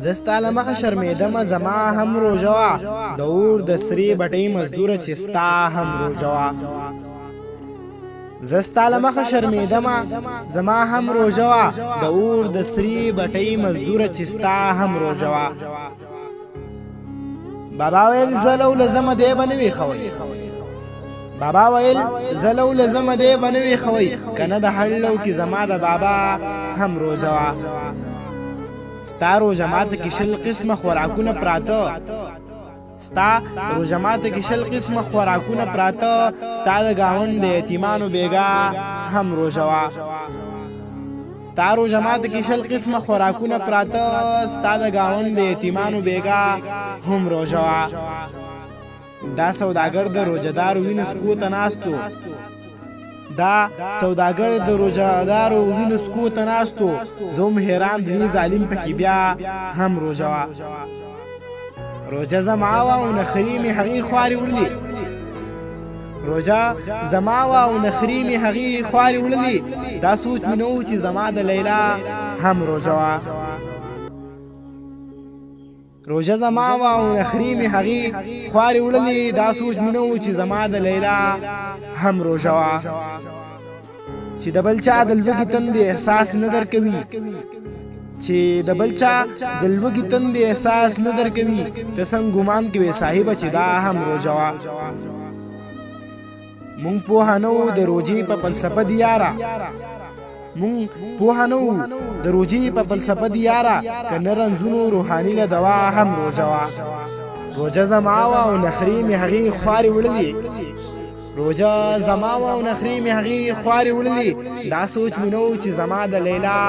زستا لمخ شرمیدم زما هم روژوا د اور د سری بټۍ مزدور چې ستا هم روژوا زستا لمخ شرمیدم زما هم روژوا د اور د سری بټۍ مزدور چې ستا هم روژوا بابا ویل زلو لزم دی بنوي خوي بابا ویل زلو لزم دی بنوي خوي کنه د حلو کی زما د بابا هم روژوا ستا روژمات کې شل قسمه خوراکونه پراته ستا روژمات کې شل قسمه خوراکونه پراته ستا د گاوند د یتیمانو بیګا هم روژوا ستا روژمات کې شل قسمه خوراکونه پراته ستا د گاوند د یتیمانو بیګا هم روژوا دا سوداګر د روژهدارو وینو سکو ته ناستو دا سوداګر د روژهدارو وینو سکو ته ناستو زوم حیران دی ظالم پکې بیا هم روژوا روژه زما وا او نخري می هغې خوارې وړلې روژه زما وا او نخري می هغې خوارې وړلې دا سوچ مې نه و چې زما د لیلا هم روژوا روژه زما وا او نخري می هغې خوارې وړلې دا سوچ مې نه و چې زما د لیلا هم روژوا چې د بل چا د لوږې تندې احساس نه درکوي چې د بل چا د لوږې تندې احساس نه درکوي ته څنګه ګمان کوې صاحبه چې دا هم روژه مونږ پوهه نه وو د روژې په فلسفه د یاره مونږ پوهه نه وو د روژې په فلسفه د یاره که نه رنځونو روحاني له دوا هم روژه روژه زما وه او نخرې مې هغې خوارې وړلې روژه زما وه او نخرې مې هغې خوارې وړلې دا سوچ مې نه و چې زما د لیلا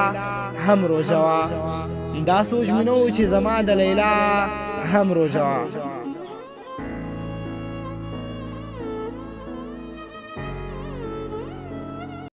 هم روژه دا سوچ مې نه و چې زما د لیلا هم روژه